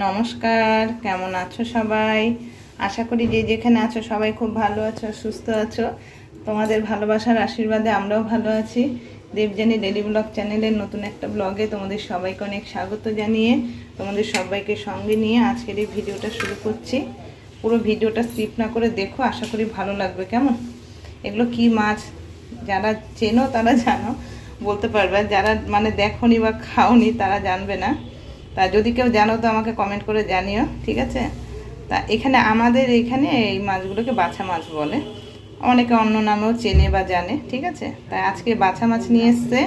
নমস্কার, কেমন আছো সবাই? আশা করি যে যেখানে আছো সবাই খুব ভালো আছো, সুস্থ আছো। তোমাদের ভালোবাসার আশীর্বাদে আমরাও ভালো আছি। দেবযানী ডেলি ব্লগ চ্যানেলের নতুন একটা ব্লগে তোমাদের সবাইকে অনেক স্বাগত জানিয়ে তোমাদের সবাইকে সঙ্গে নিয়ে আজকের এই ভিডিওটা শুরু করছি। পুরো ভিডিওটা স্কিপ না করে দেখো, আশা করি ভালো লাগবে। কেমন? এগুলো কি মাছ? যারা চেনো তারা জানো, বলতে পারবে, যারা দেখোনি বা খাওনি তারা জানবে না। তা যদি কেউ জানো তো আমাকে কমেন্ট করে জানিও, ঠিক আছে? তা আমাদের এখানে এই মাছগুলোকে বাছা মাছ বলে, অনেকে অন্য নামেও চেনে বা জানে, ঠিক আছে? তাই আজকে বাছা মাছ নিয়ে এসছে।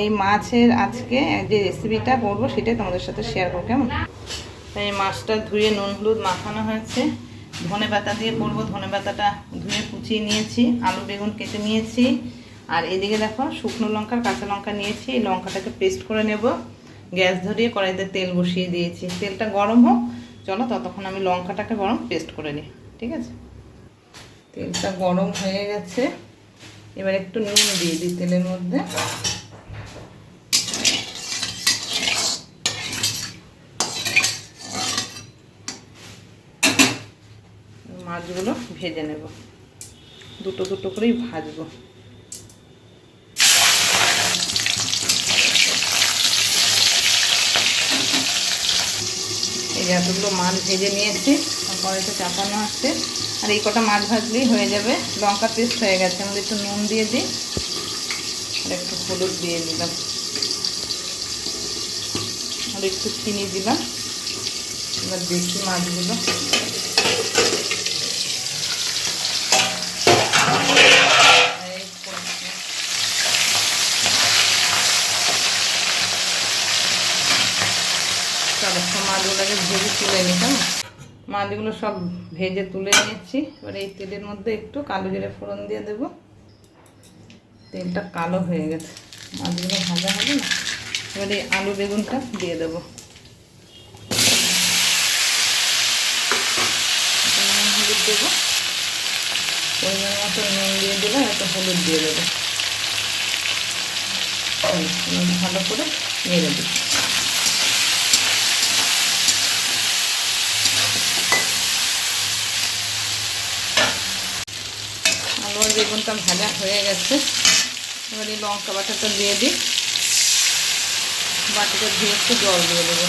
এই মাছের আজকে যে রেসিপিটা করবো সেটাই তোমাদের সাথে শেয়ার করবো। কেমন? তাই এই মাছটা ধুয়ে নুন হলুদ মাখানো হয়েছে। ধনে পাতা দিয়ে করবো। ধনে পাতাটা ধুয়ে কুচিয়ে নিয়েছি, আলু বেগুন কেটে নিয়েছি, আর এদিকে দেখো শুকনো লঙ্কা কাঁচা লঙ্কা নিয়েছি। এই লঙ্কাটাকে পেস্ট করে নেব। গ্যাস ধরিয়ে কড়াইতে তেল বসিয়ে দিয়েছি। তেলটা গরম হোক, চলো ততক্ষণ আমি লঙ্কাটাকে বরং পেস্ট করে নিই, ঠিক আছে? তেলটা গরম হয়ে গেছে, এবার একটু নুন দিয়ে দিই তেলের মধ্যে। মাছগুলো ভেজে নেব, দুটো দুটো করেই ভাজবো। এই এতগুলো মাছ ভেজে নিয়েছি, কড়াইতে চাপানো আছে। আর এই কটা মাছ ভাজলেই হয়ে যাবে। লঙ্কা পেস্ট হয়ে গেছে, আমাদের একটু নুন দিয়ে দিই আর একটু হলুদ দিয়ে দিলাম আর একটু চিনি দিলাম। এবার দেখি মাছগুলো। মাছগুলোকে ভেজে তুলে নিতাম। মাছগুলো সব ভেজে তুলে নিয়েছি। এবার এই তেলের মধ্যে একটু কালো জিরে ফোড়ন দিয়ে দেব। তেলটা কালো হয়ে গেছে, মাছগুলো ভাজা হবে না। এবার এই আলু বেগুনটা দিয়ে দেবো। নুন হলুদ দেবো, পরিমাণ মতো নুন দিয়ে দিলাম, একটু হলুদ দিয়ে দেবো। ভালো করে নেড়ে দিই। আলু আর বেগুনটা ভাজা হয়ে গেছে। এবার এই লঙ্কা বাটাটা দিয়ে দিই। বাটিটা ধুয়ে একটু জল দিয়ে দেবো।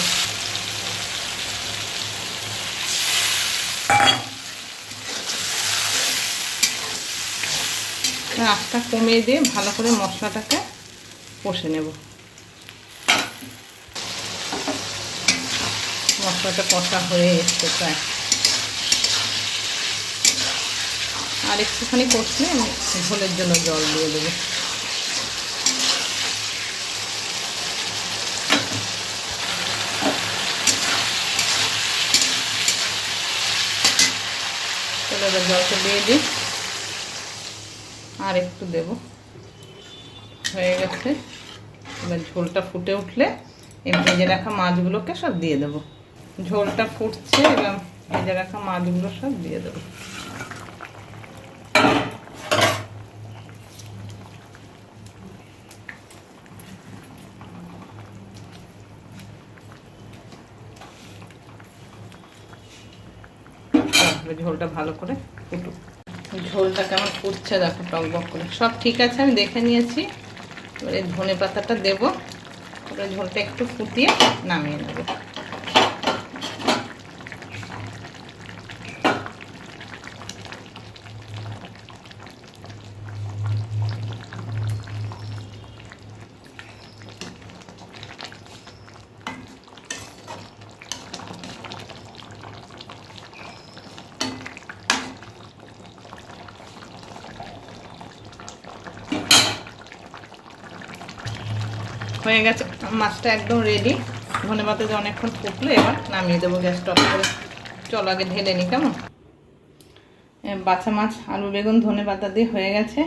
আঁচটা কমিয়ে দিয়ে ভালো করে মশলাটাকে কষে নেব। মশলাটা কষা হয়ে এসছে প্রায়, আর একটুখানি কষলে আমি ঝোলের জন্য জল দিয়ে দেবো। তাহলে এবার জলটা দিয়ে দিই, আর একটু দেব। হয়ে গেছে। এবার ঝোলটা ফুটে উঠলে এই ভেজে রাখা মাছগুলোকে সব দিয়ে দেবো। ঝোলটা ফুটছে, এবার ভেজে রাখা মাছগুলো সব দিয়ে দেবো। ঝোলটা ভালো করে ফুটুক। ঝোলটা কেমন ফুটছে দেখো, টকবক করে। সব ঠিক আছে, আমি দেখে নিয়েছি। এবারে ধনে পাতাটা দেবো, তারপরে ঝোলটা একটু ফুটিয়ে নামিয়ে নেব। হয়ে গেছে, মাছটা একদম রেডি। ধনে পাতা দিয়ে অনেকক্ষণ ফুটলো, এবার নামিয়ে দেবো গ্যাসটা অফ করে। চলো আগে ঢেলে নিই। কেমন? বাছা মাছ আলু বেগুন ধনে পাতা দিয়ে হয়ে গেছে।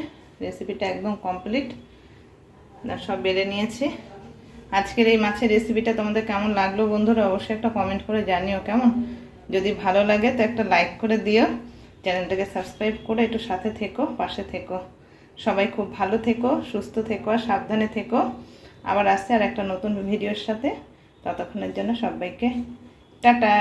রেসিপিটা একদম কমপ্লিট। সব বেড়ে নিয়েছি। আজকের এই মাছের রেসিপিটা তোমাদের কেমন লাগলো বন্ধুরা, অবশ্যই একটা কমেন্ট করে জানিও। কেমন? যদি ভালো লাগে তো একটা লাইক করে দিও। চ্যানেলটাকে সাবস্ক্রাইব করে একটু সাথে থেকো, পাশে থেকো। সবাই খুব ভালো থেকো, সুস্থ থেকো আর সাবধানে থেকো। আবার আসছে আর একটা নতুন ভিডিওর সাথে। ততক্ষণের জন্য সবাইকে টাটা।